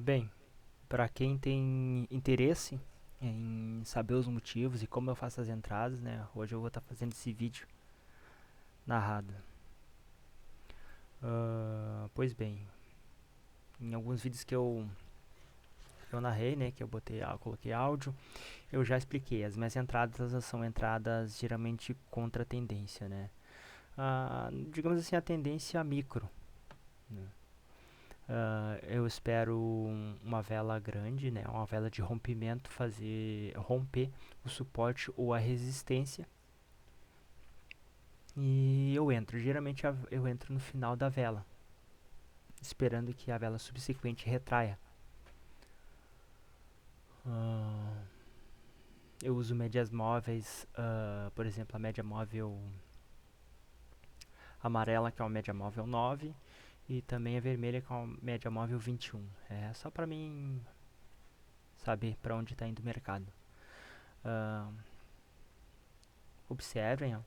Bem, para quem tem interesse em saber os motivos e como eu faço as entradas, né? Hoje eu vou estar fazendo esse vídeo narrado. Pois bem, em alguns vídeos que eu narrei, né? Que eu coloquei áudio, eu já expliquei. As minhas entradas elas são entradas geralmente contra a tendência, né? Digamos assim, a tendência micro, né? Eu espero uma vela grande, né, uma vela de rompimento, fazer romper o suporte ou a resistência e eu entro. Geralmente eu entro no final da vela, esperando que a vela subsequente retraia. Uh, eu uso médias móveis, por exemplo, a média móvel amarela, que é uma média móvel 9, e também a vermelha, que é uma média móvel 21. É só para mim saber para onde está indo o mercado. Uh, Observem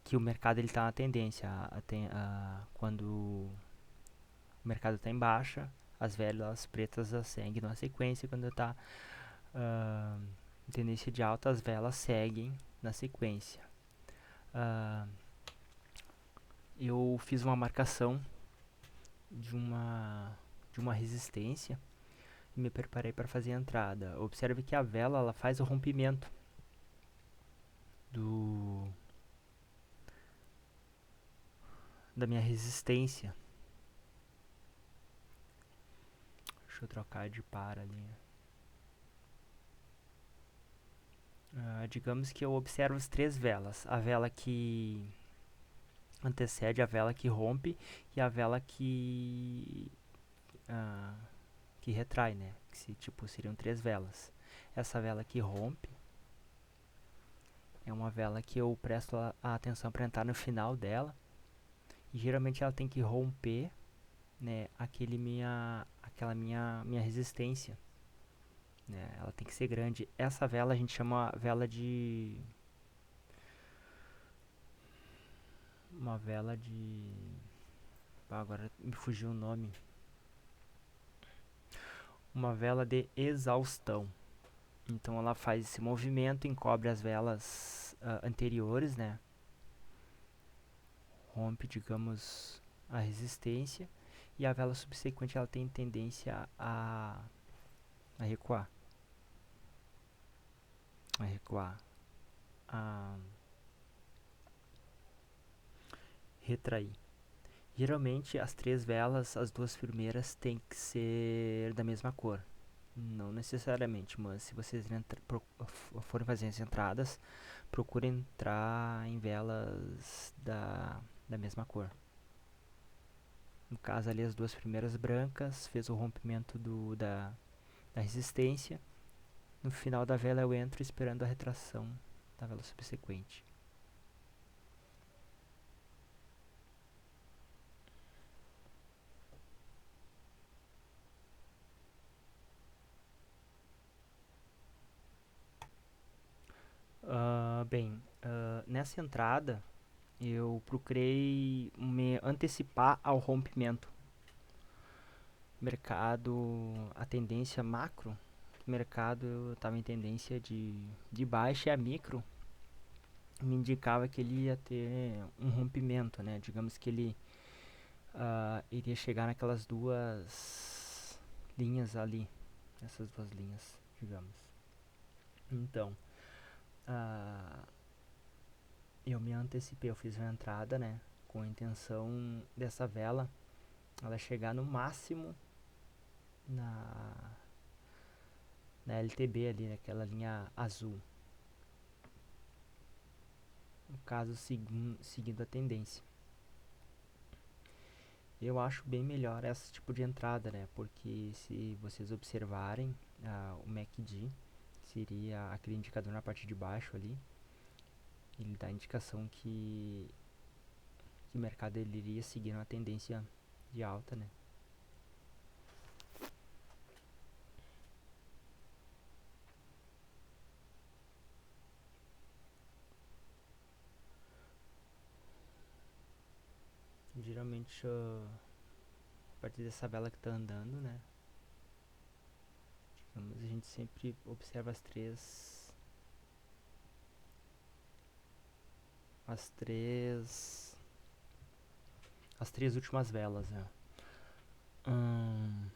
que o mercado está na tendência. Quando o mercado está em baixa, as velas pretas seguem na sequência. Quando está em tendência de alta, as velas seguem na sequência. Uh, eu fiz uma marcação de uma resistência e me preparei para fazer a entrada. Observe que a vela ela faz o rompimento do da minha resistência. Deixa eu trocar de par ali. Digamos que eu observo as três velas. A vela que antecede, a vela que rompe e a vela que retrai, né? Tipo, seriam três velas. Essa vela que rompe é uma vela que eu presto a atenção para entrar no final dela. E geralmente ela tem que romper, né, aquela minha resistência. Né? Ela tem que ser grande. Essa vela a gente chama vela de... Uma vela de... agora me fugiu o nome. Uma vela de exaustão. Então ela faz esse movimento, encobre as velas anteriores, né? Rompe, digamos, a resistência e a vela subsequente ela tem tendência a recuar, a recuar, a retrair. Geralmente as três velas, as duas primeiras têm que ser da mesma cor. Não necessariamente, mas se vocês forem fazer as entradas, procurem entrar em velas da mesma cor. No caso ali as duas primeiras brancas, fez o rompimento da resistência. No final da vela eu entro esperando a retração da vela subsequente. Nessa entrada eu procurei me antecipar ao rompimento. Mercado, a tendência macro, o mercado estava em tendência de baixa e a micro me indicava que ele ia ter um rompimento, né? Digamos que ele iria chegar naquelas duas linhas ali, essas duas linhas, digamos. Então, uh, eu me antecipei, eu fiz uma entrada, né? Com a intenção dessa vela ela chegar no máximo na na LTB ali, naquela linha azul. No caso, seguindo a tendência. Eu acho bem melhor esse tipo de entrada, né? Porque se vocês observarem, o MACD seria aquele indicador na parte de baixo ali. Ele dá a indicação que o mercado ele iria seguir uma tendência de alta, né? Geralmente a partir dessa vela que tá andando, né? Digamos, a gente sempre observa as três, as três últimas velas, né? Hum,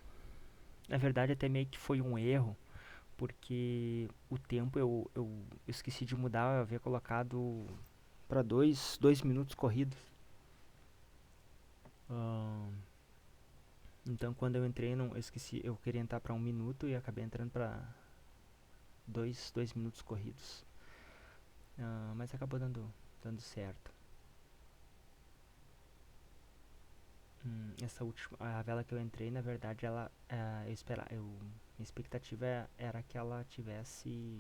na verdade, até meio que foi um erro, porque o tempo eu esqueci de mudar, eu havia colocado para dois minutos corridos. Hum, então, quando eu entrei, não, eu esqueci, eu queria entrar para um minuto e acabei entrando para dois minutos corridos. Mas acabou dando certo. Essa última, a vela que eu entrei, na verdade, ela, minha expectativa era que ela tivesse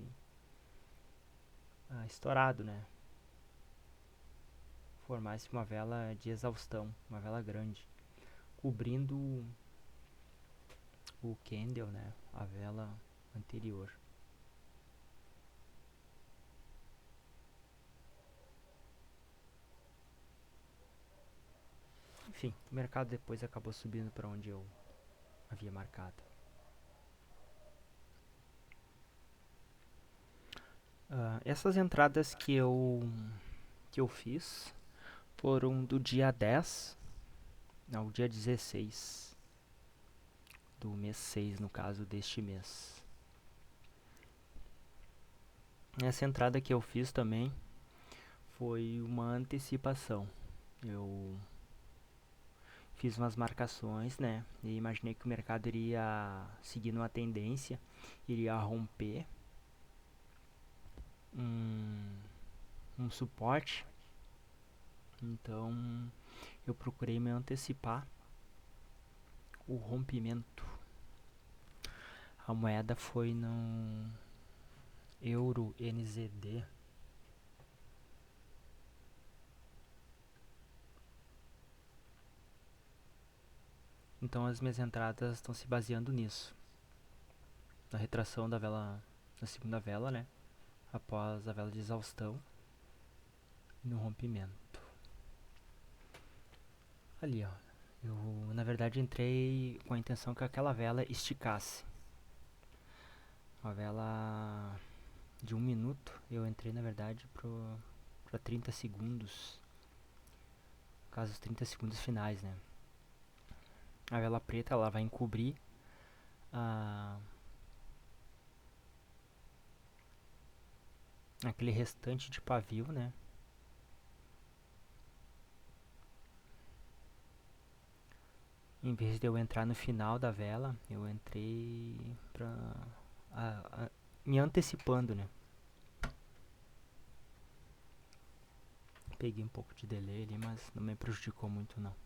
estourado, né? Formasse uma vela de exaustão, uma vela grande, cobrindo o candle, né? A vela anterior. Enfim, o mercado depois acabou subindo para onde eu havia marcado. Essas entradas que eu fiz foram do dia 10 ao dia 16 do mês 6, no caso deste mês. Essa entrada que eu fiz também foi uma antecipação. Eu fiz umas marcações, né? E imaginei que o mercado iria seguir uma tendência, iria romper um suporte. Então eu procurei me antecipar o rompimento. A moeda foi no Euro NZD. Então as minhas entradas estão se baseando nisso. Na retração da vela, na segunda vela, né? Após a vela de exaustão e no rompimento. Ali, ó. Eu, na verdade, entrei com a intenção que aquela vela esticasse. Uma vela de 1 minuto. Eu entrei, na verdade, para 30 segundos. No caso, os 30 segundos finais, né? A vela preta, ela vai encobrir aquele restante de pavio, né? Em vez de eu entrar no final da vela, eu entrei me antecipando, né? Peguei um pouco de delay ali, mas não me prejudicou muito não.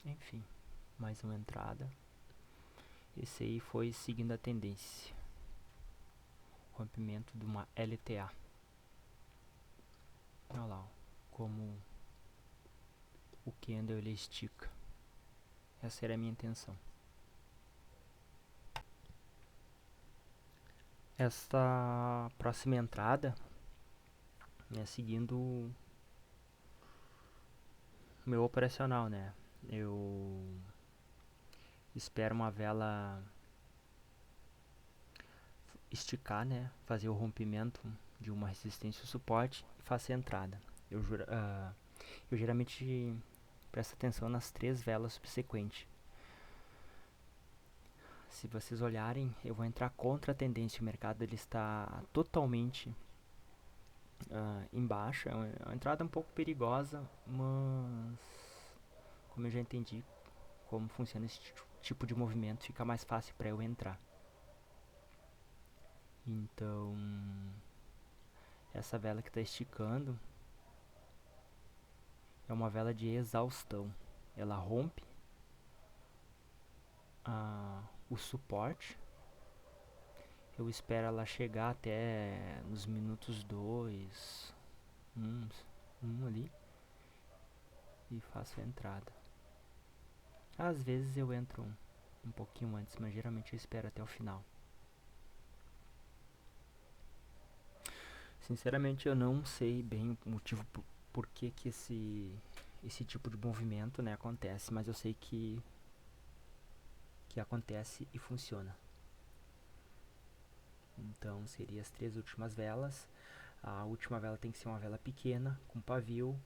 Enfim, mais uma entrada. Esse aí foi seguindo a tendência. Rompimento de uma LTA. Olha lá, ó, como o candle ele estica. Essa era a minha intenção. Esta próxima entrada é seguindo o meu operacional, né? Eu espero uma vela esticar, né? Fazer o rompimento de uma resistência ou suporte e faço a entrada. Eu geralmente presto atenção nas 3 velas subsequentes. Se vocês olharem, eu vou entrar contra a tendência. O mercado ele está totalmente em baixa. É uma entrada um pouco perigosa, mas como eu já entendi como funciona esse tipo de movimento, fica mais fácil para eu entrar. Então, essa vela que está esticando é uma vela de exaustão. Ela rompe o suporte. Eu espero ela chegar até nos minutos 2, 1 ali, e faço a entrada. Às vezes eu entro um pouquinho antes, mas geralmente eu espero até o final. Sinceramente, eu não sei bem o motivo por que esse tipo de movimento, né, acontece, mas eu sei que acontece e funciona. Então, seria as três últimas velas. A última vela tem que ser uma vela pequena, com pavio.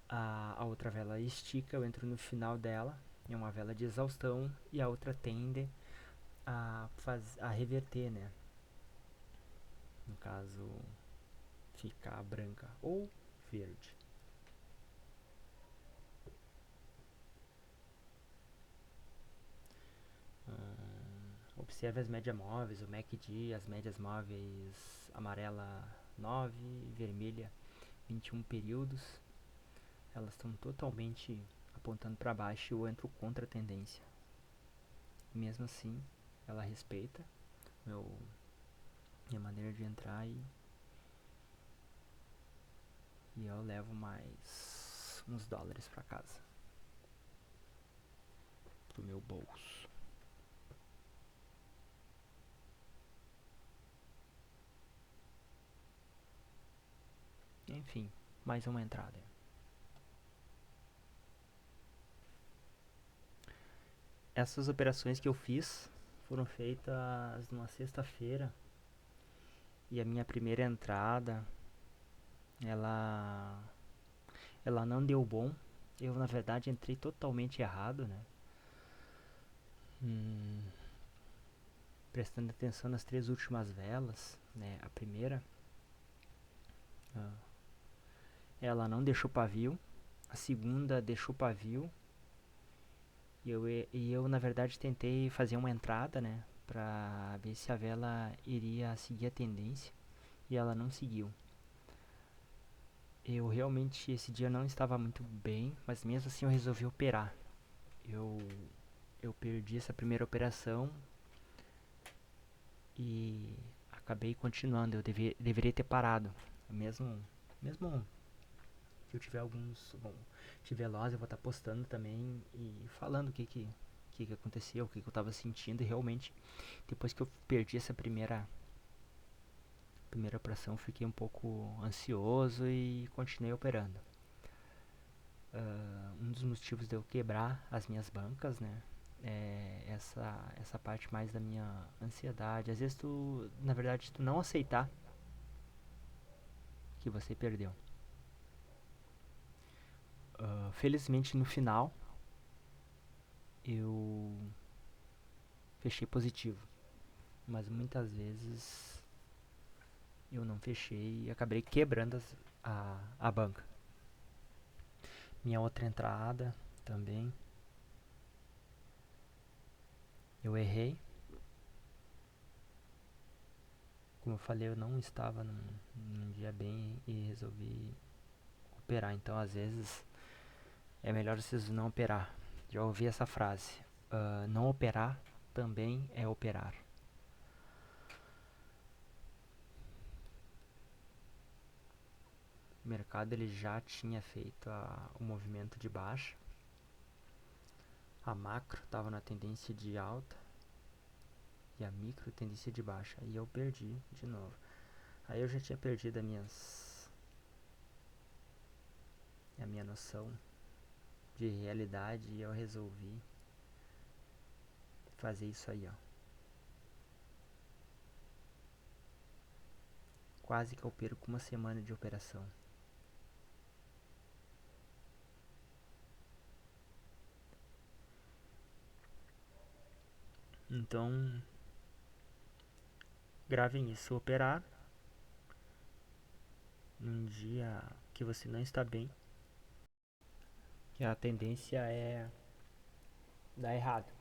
A outra vela estica, eu entro no final dela, é uma vela de exaustão, e a outra tende a reverter, né? No caso, ficar branca ou verde. Observe as médias móveis, o MACD, as médias móveis amarela 9, vermelha 21 períodos. Elas estão totalmente apontando para baixo e eu entro contra a tendência. Mesmo assim, ela respeita meu, minha maneira de entrar e eu levo mais uns dólares para casa, pro meu bolso. Enfim, mais uma entrada. Essas operações que eu fiz foram feitas numa sexta-feira e a minha primeira entrada ela ela não deu bom. Eu na verdade entrei totalmente errado, né? Hum, Prestando atenção nas três últimas velas, né? A primeira, ah, ela não deixou pavio. A segunda deixou pavio. E eu na verdade tentei fazer uma entrada, né? Pra ver se a vela iria seguir a tendência. E ela não seguiu. Eu realmente esse dia não estava muito bem, mas mesmo assim eu resolvi operar. Eu, eu perdi essa primeira operação e acabei continuando. Eu deveria ter parado. Mesmo que eu tiver alguns. Bom, tiver loss, eu vou estar postando também e falando o que aconteceu, o que eu estava sentindo. E realmente, depois que eu perdi essa primeira operação, fiquei um pouco ansioso e continuei operando. Um dos motivos de eu quebrar as minhas bancas, né? É essa parte mais da minha ansiedade. Às vezes na verdade, tu não aceitar que você perdeu. Felizmente no final eu fechei positivo, mas muitas vezes eu não fechei e acabei quebrando a banca. Minha outra entrada também eu errei. Como eu falei, eu não estava num dia bem e resolvi operar. Então, às vezes, é melhor vocês não operar. Já ouvi essa frase. Não operar também é operar. O mercado ele já tinha feito o movimento de baixa. A macro estava na tendência de alta e a micro tendência de baixa. E eu perdi de novo. Aí eu já tinha perdido a minha noção de realidade e eu resolvi fazer isso aí, ó. Quase que eu perco uma semana de operação. Então, gravem isso. Operar num dia que você não está bem, que a tendência é dar errado.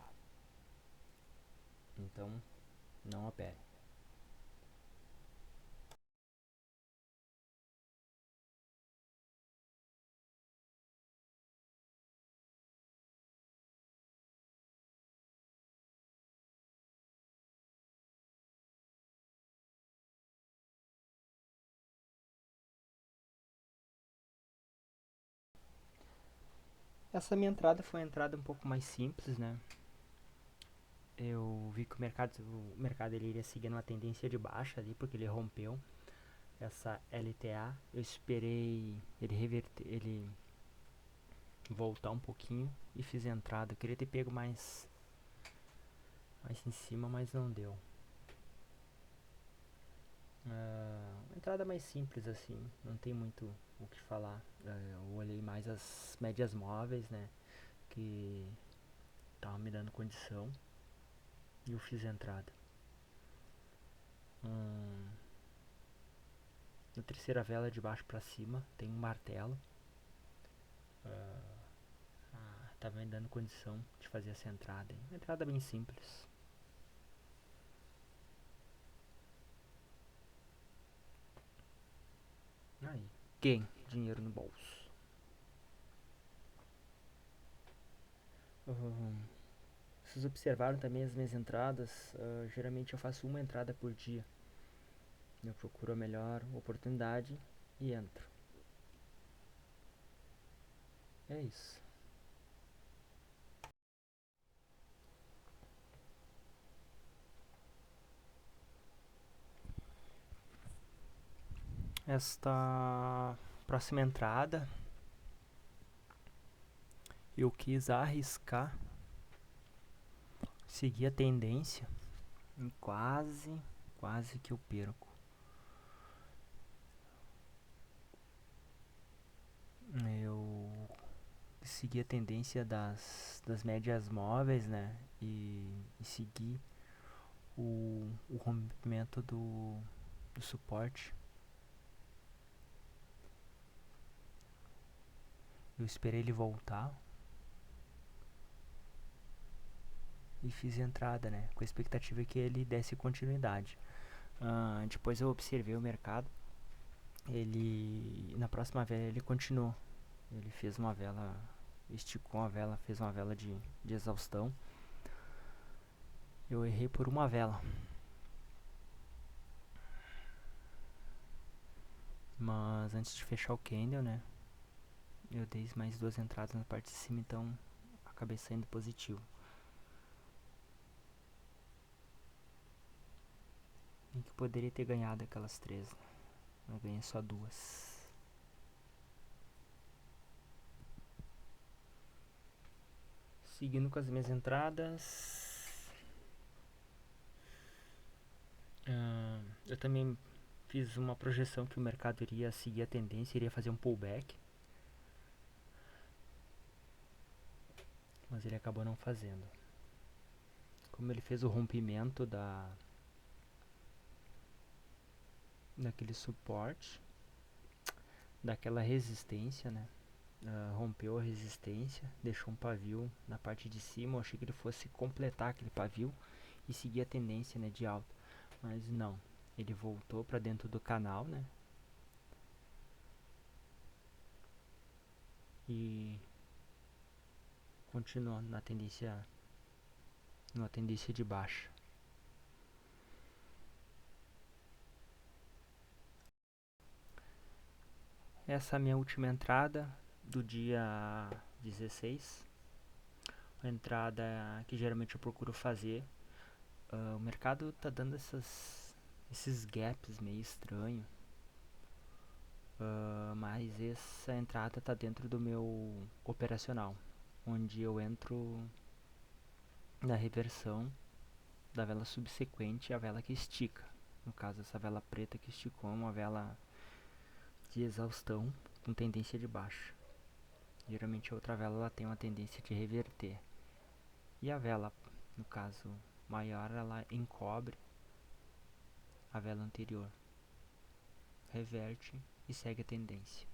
Então, não opere. Essa minha entrada foi uma entrada um pouco mais simples, né? Eu vi que o mercado ele iria seguir uma tendência de baixa ali, porque ele rompeu. essa LTA, eu esperei ele reverter, ele voltar um pouquinho e fiz a entrada. Eu queria ter pego mais em cima, mas não deu. Uma entrada mais simples assim, não tem muito o que falar. Eu olhei mais as médias móveis, né, que estavam me dando condição e eu fiz a entrada. Na terceira vela de baixo para cima tem um martelo. Tava me dando condição de fazer essa entrada. Uma entrada bem simples. Aí, quem? Dinheiro no bolso. Uhum. Vocês observaram também as minhas entradas? Geralmente eu faço uma entrada por dia. Eu procuro a melhor oportunidade e entro. É isso. Esta próxima entrada eu quis arriscar, seguir a tendência e quase que eu perco. Eu segui a tendência das médias móveis, né? E segui o rompimento do suporte. Eu esperei ele voltar e fiz a entrada, né? Com a expectativa que ele desse continuidade. Depois eu observei o mercado. Ele, na próxima vela, ele continuou. Ele fez uma vela, esticou a vela, fez uma vela de exaustão. Eu errei por uma vela. Mas antes de fechar o candle, né? Eu dei mais duas entradas na parte de cima, então acabei saindo positivo. E que poderia ter ganhado aquelas três, né? Eu ganhei só duas. Seguindo com as minhas entradas. Eu também fiz uma projeção que o mercado iria seguir a tendência, iria fazer um pullback. Mas ele acabou não fazendo. Como ele fez o rompimento daquele suporte, daquela resistência, né? Rompeu a resistência, deixou um pavio na parte de cima. Eu achei que ele fosse completar aquele pavio e seguir a tendência, né, de alta, mas não. Ele voltou para dentro do canal, né? E continuou numa tendência de baixa. Essa é a minha última entrada do dia 16. A entrada que geralmente eu procuro fazer. O mercado tá dando esses gaps meio estranho. Mas essa entrada tá dentro do meu operacional, onde eu entro na reversão da vela subsequente à vela que estica. No caso, essa vela preta que esticou é uma vela de exaustão com tendência de baixa. Geralmente a outra vela ela tem uma tendência de reverter. E a vela, no caso maior, ela encobre a vela anterior, reverte e segue a tendência.